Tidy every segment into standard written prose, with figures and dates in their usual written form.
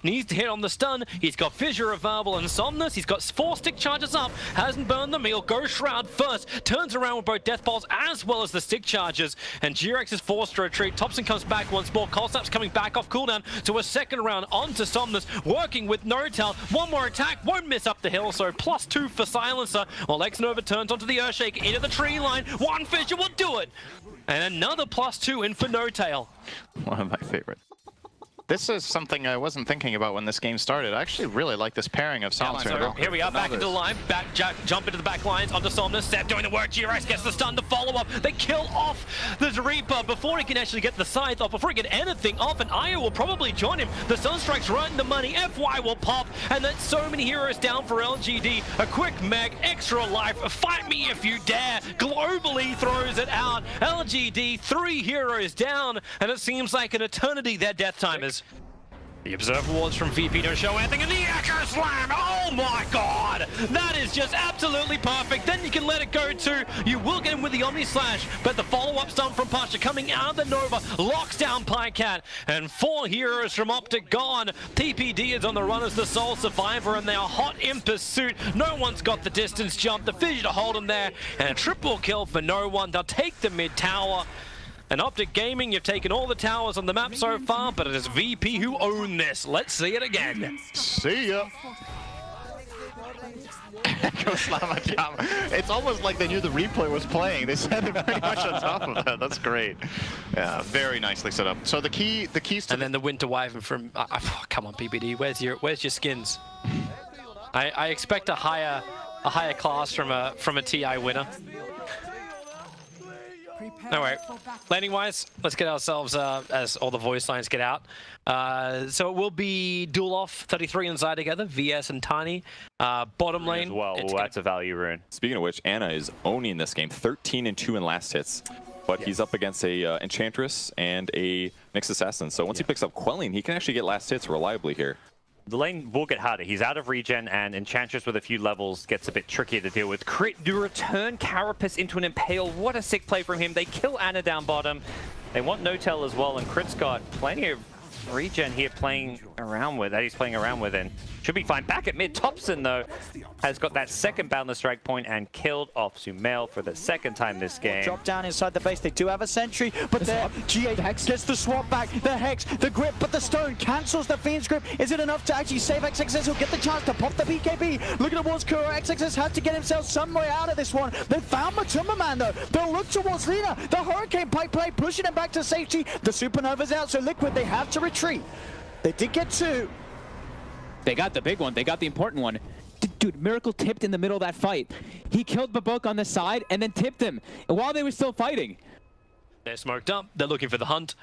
needs to hit on the stun. He's got Fissure available and Somnus. He's got 4 stick charges up, hasn't burned them. He'll go Shroud first, turns around with both Death Balls as well as the stick charges, and G-Rex is forced to retreat. Thompson comes back once more. Cold coming back off cooldown to a second round onto Somnus, working with No-Tail. One more attack, won't miss up the hill, so +2 for Silencer, while X-Nova turns onto the Earthshake into the tree line. One Fissure will do it! And another +2 in for No-Tail. One of my favorites. This is something I wasn't thinking about when this game started. I actually really like this pairing of songs. So here we are, back into the line, jump into the back lines onto Somnus. Seth doing the work. G-Rex gets the stun to follow up. They kill off the Reaper before he can actually get the scythe off, before he can get anything off, and Io will probably join him. The Sunstrike's right in the money. FY will pop, and that's so many heroes down for LGD. A quick mech, extra life, fight me if you dare. Globally throws it out. LGD, 3 heroes down, and it seems like an eternity their death time is. The Observe Awards from VP don't show anything, and the Echo Slam! Oh my god! That is just absolutely perfect. Then you can let it go too. You will get him with the Omni Slash, but the follow-up stun from Pasha coming out of the Nova locks down Pycat, and 4 heroes from Optic gone. TPD is on the run as the sole survivor, and they are hot in pursuit. No one's got the distance jump, the Fissure to hold him there, and a triple kill for no one. They'll take the mid tower. And Optic Gaming, you've taken all the towers on the map so far, but it is VP who own this. Let's see it again. See ya. Echo Slam jam. It's almost like they knew the replay was playing. They set it pretty much on top of that. That's great. Yeah, very nicely set up. So the keys to and then the Winter Wyvern from come on, PPD. Where's your skins? I expect a higher class from a TI winner. Alright, landing wise, let's get ourselves as all the voice lines get out. So it will be duel off 33 inside together, VS and Tiny. Bottom lane. As well, that's a value rune. Speaking of which, Ana is owning this game, 13-2 in last hits. But he's up against a Enchantress and a Mixed Assassin. So once he picks up Quelling, he can actually get last hits reliably here. The lane will get harder. He's out of regen, and Enchantress with a few levels gets a bit trickier to deal with. Crit to return Carapace into an Impale. What a sick play from him. They kill Ana down bottom. They want No-Tail as well, and Crit's got plenty of regen here playing around with, that he's playing around with, and should be fine. Back at mid, Thompson, though, has got that second Boundless Strike point and killed off Sumail for the second time this game. Drop down inside the base. They do have a sentry, but there, G8 gets the swap back, the Hex, the grip, but the stone cancels the Fiend's grip. Is it enough to actually save XXS? He'll get the chance to pop the BKB. Look at towards Kuro. XXS has to get himself some way out of this one. They found Matumba Man, though. They'll look towards Lina. The Hurricane Pipe play, pushing him back to safety. The Supernova's out, so Liquid, they have to retreat. They did get 2. They got the big one. They got the important one. Dude, Miracle tipped in the middle of that fight. He killed Babok on the side and then tipped him while they were still fighting. They're smoked up. They're looking for the hunt.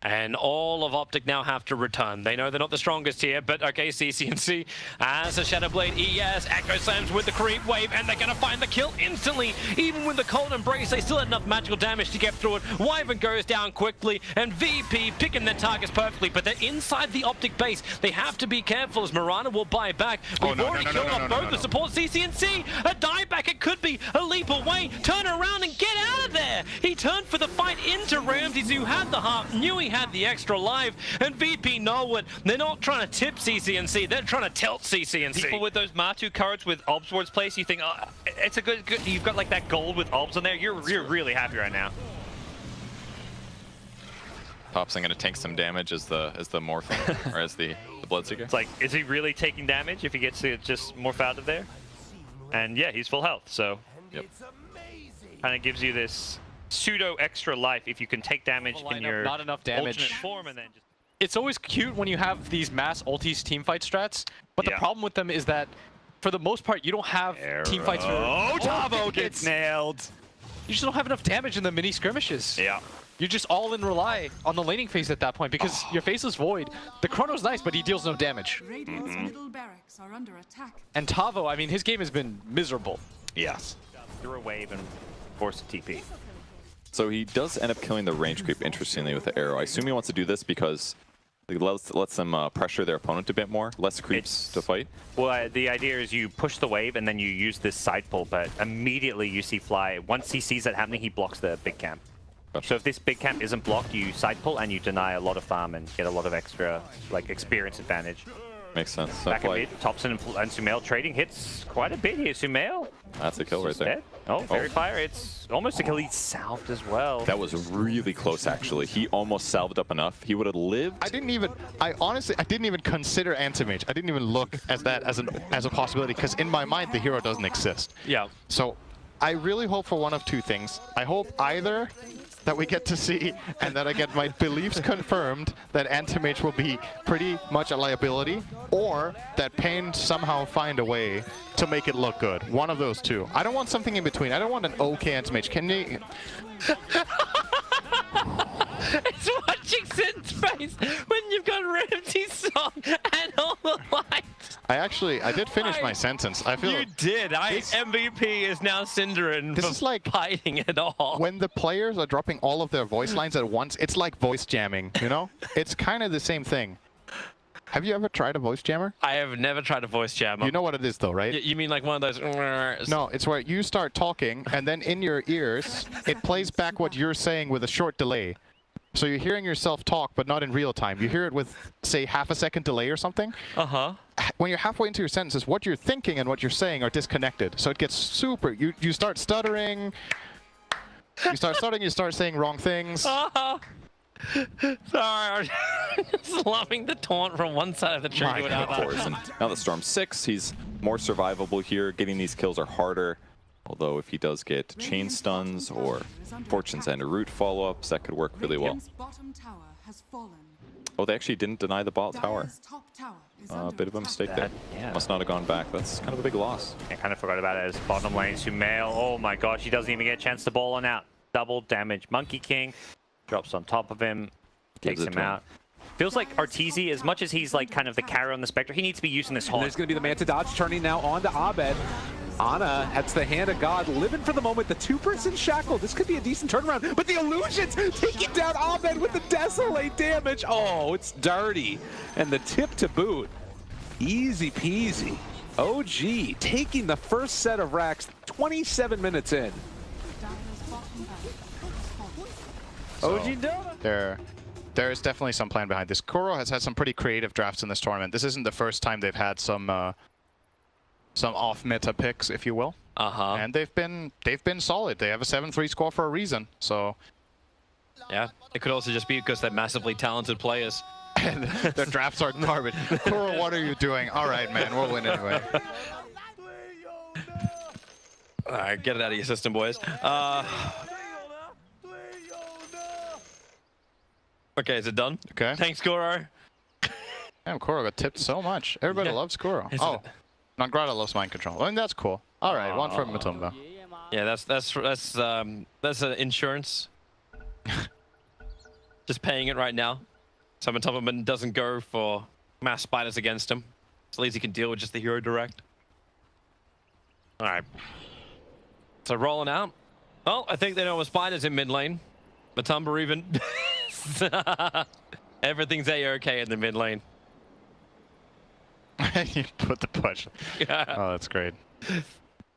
And all of Optic now have to return. They know they're not the strongest here, but okay, CCNC as a Shadowblade ES, Echo Slams with the creep wave, and they're gonna find the kill instantly. Even with the Cold Embrace, they still had enough magical damage to get through it. Wyvern goes down quickly, and VP picking their targets perfectly, but they're inside the Optic base. They have to be careful as Mirana will buy back. We've already killed off both the support. CCNC, a dieback, it could be a leap away. Turn around and get out of there. He turned for the fight into Ramses, who had the heart, knew he had the extra life, and VP know it. They're not trying to tip CCNC, they're trying to tilt CCNC. People with those Matu cards with Obs towards place, you think, oh, it's a good, you've got like that gold with Obs on there, you're really happy right now. Thompson gonna tank some damage as the Morph, or as the Bloodseeker. It's like, is he really taking damage if he gets to just Morph out of there? And yeah, he's full health, so yep. Kind of gives you this pseudo extra life if you can take damage in your not enough damage alternate form, and then just... It's always cute when you have these mass ultis teamfight strats, but the problem with them is that for the most part you don't have teamfights for... Oh, Tavo gets nailed! You just don't have enough damage in the mini skirmishes. Yeah. You're just all in rely on the laning phase at that point because your Faceless Void, the Chrono's nice, but he deals no damage. Middle barracks are under attack. And Tavo, I mean, his game has been miserable. Yes. Through a wave and force a TP. So he does end up killing the range creep, interestingly, with the arrow. I assume he wants to do this because it lets them pressure their opponent a bit more, less creeps to fight. Well, the idea is you push the wave and then you use this side pull, but immediately you see Fly. Once he sees that happening, he blocks the big camp. So if this big camp isn't blocked, you side pull and you deny a lot of farm and get a lot of extra like experience advantage. Makes sense. Back a bit, Thompson and Sumail trading hits quite a bit here. Sumail. That's a kill right there. Dead. Oh, very fire. It's almost a kill. He's salved as well. That was really close, actually. He almost salved up enough. He would have lived. I honestly didn't even consider anti-mage. I didn't even look at that as a possibility, because in my mind the hero doesn't exist. Yeah. So I really hope for one of two things. I hope either that we get to see and that I get my beliefs confirmed that anti-mage will be pretty much a liability, or that Pain somehow find a way to make it look good. One of those two. I don't want something in between. I don't want an okay anti-mage. Can they... It's watching Sin's face when you've got Ramsey's song and all the lights. I did finish my sentence. I feel You did. MVP is now Cinderin This for is like fighting it all. when the players are dropping all of their voice lines at once, it's like voice jamming, you know? It's kind of the same thing. Have you ever tried a voice jammer? I have never tried a voice jammer. You know what it is though, right? You mean like one of those... No, it's where you start talking and then in your ears, it plays back what you're saying with a short delay. So you're hearing yourself talk, but not in real time. You hear it with, say, half a second delay or something. Uh-huh. When you're halfway into your sentences, what you're thinking and what you're saying are disconnected. So it gets super... You start stuttering. You start saying wrong things. Sorry, I'm just loving the taunt from one side of the tree to Of another. course. And now that Storm's 6, he's more survivable here. Getting these kills are harder. Although if he does get chain stuns or Fortune's End root follow-ups, that could work really well. Radiant's bottom tower has fallen. Oh, they actually didn't deny the bot tower. Dire's top tower is A under bit of a attack. mistake there. Yeah. Must not have gone back. That's kind of a big loss. I kind of forgot about it as bottom lane. Sumail. Oh my gosh, he doesn't even get a chance to ball on out. Double damage. Monkey King drops on top of him, takes Gives it him to him. out. Feels like Arteezy, as much as he's like kind of the carry on the Spectre, he needs to be using this And haunt. there's going to be the Manta Dodge turning now on to Abed. Ana, that's the hand of God, living for the moment. The two-person shackle. This could be a decent turnaround, but the illusions taking down Abed with the Desolate damage. Oh, it's dirty. And the tip to boot. Easy peasy. OG taking the first set of racks 27 minutes in. Dire's bottom barracks has fallen. OG Dota. There is definitely some plan behind this. Kuro has had some pretty creative drafts in this tournament. This isn't the first time they've had some off-meta picks, if you will. Uh-huh. And they've been solid. They have a 7-3 score for a reason. So Yeah. It could also just be because they're massively talented players. their drafts are garbage. Kuro, what are you doing? All right, man, we'll win anyway. All right, get it out of your system, boys. Okay, is it done? Okay. Thanks, Goro. Damn, Kuro got tipped so much. Everybody Yeah. loves Kuro. Isn't Oh, it? Nangrata loves mind control. I mean, that's cool. All right, one for Matumba. Yeah, that's an insurance. Just paying it right now. So Matumba doesn't go for mass spiders against him. So at least he can deal with just the hero direct. All right. So rolling out. Oh, I think they know a spider's in mid lane. Matumba even. Everything's A-okay in the mid lane. You put the push. Oh, that's great.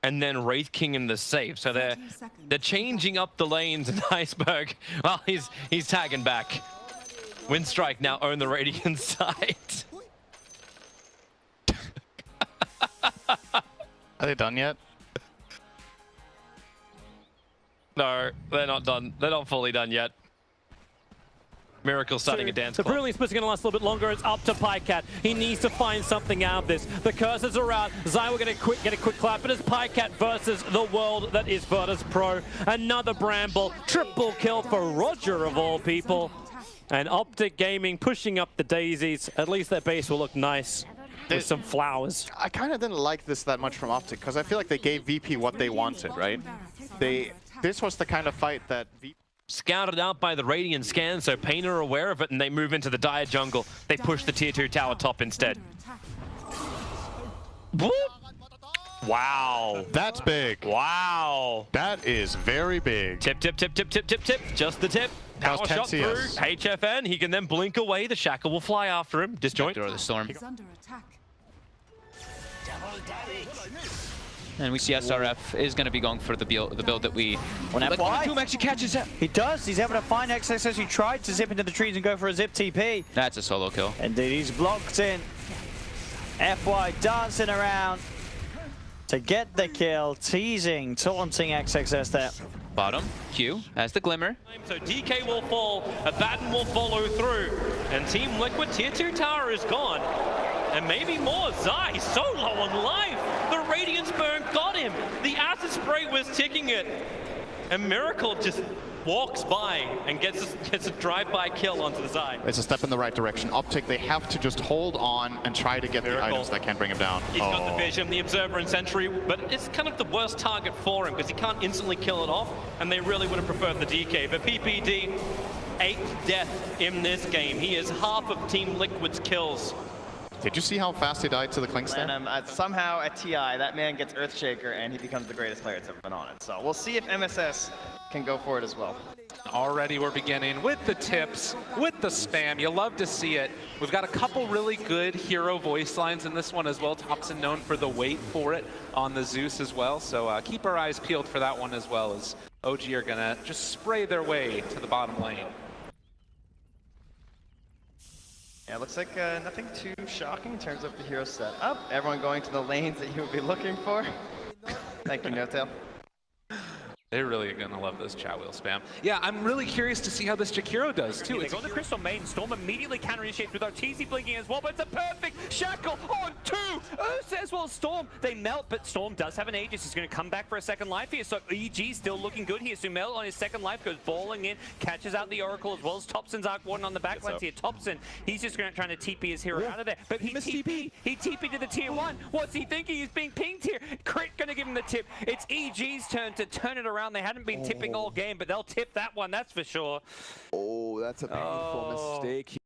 And then Wraith King in the save. So they're 30 seconds. changing up the lanes in Iceberg. Well, he's tagging back. Windstrike now own the Radiant side. Are they done yet? No, they're not done. They're not fully done yet. Miracle starting a dance The club. Brilliant Split's going to last a little bit longer. It's up to Pycat. He needs to find something out of this. The curses are out. Zai will get a quick clap, but it's Pycat versus the world that is Virtus Pro. Another Bramble. Triple kill for Roger of all people. And Optic Gaming pushing up the daisies. At least their base will look nice with some flowers. I kind of didn't like this that much from Optic because I feel like they gave VP what they wanted, right? This was the kind of fight that VP... Scouted out by the Radiant scan, so Pain are aware of it, and they move into the Dire jungle. They push the tier 2 tower top instead. Under attack. Whoop. Wow. That's big. Wow. That is very big. Tip, tip, tip, tip, tip, tip, tip. Just the tip. That Power was 10 shot through. CS. HFN. He can then blink away. The Shackle will fly after him. Disjoint. Throw the storm. Is under attack. And we see SRF is going to be going for the build that we... On FY. Doom actually catches it. He does. He's able to find XXS, who tried to zip into the trees and go for a zip TP. That's a solo kill. Indeed, he's blocked in. FY dancing around to get the kill, teasing, taunting XXS there. Bottom, Q has the glimmer. So DK will fall, Abaddon will follow through, and Team Liquid tier 2 tower is gone. And maybe more. Zai so low on life. The Radiance Burn got him. The acid spray was ticking it. And Miracle just walks by and gets a drive-by kill onto the Zai. It's a step in the right direction. Optic, they have to just hold on and try to get the items that can bring him down. He's got the Vision, the Observer, and Sentry, but it's kind of the worst target for him because he can't instantly kill it off, and they really would have preferred the DK. But PPD, 8th death in this game. He is half of Team Liquid's kills. Did you see how fast he died to the Clink stand? And somehow at TI, that man gets Earthshaker and he becomes the greatest player that's ever been on it. So we'll see if MSS can go for it as well. Already we're beginning with the tips, with the spam. You love to see it. We've got a couple really good hero voice lines in this one as well. Thompson known for the wait for it on the Zeus as well. So keep our eyes peeled for that one as well, as OG are going to just spray their way to the bottom lane. Yeah, it looks like nothing too shocking in terms of the hero setup. Everyone going to the lanes that you would be looking for. Thank you, No-Tail. They're really going to love this Chatwheel spam. Yeah, I'm really curious to see how this Jakiro does, too. They got the Crystal Maiden. Storm immediately counter-initiates with Arteezy blinking as well, but it's a perfect shackle on 2! Ursa as well, Storm. They melt, but Storm does have an Aegis. He's going to come back for a second life here, so EG still looking good here. Sumail on his second life goes balling in, catches out the Oracle as well as Thompson's Arc Warden on the back lines here. Thompson, he's just trying to TP his hero out of there, but he TP'd to the tier 1. What's he thinking? He's being pinged here. Crit going to give him the tip. It's EG's turn to turn it around. They hadn't been tipping all game, but they'll tip that one, that's for sure. Oh, that's a painful mistake.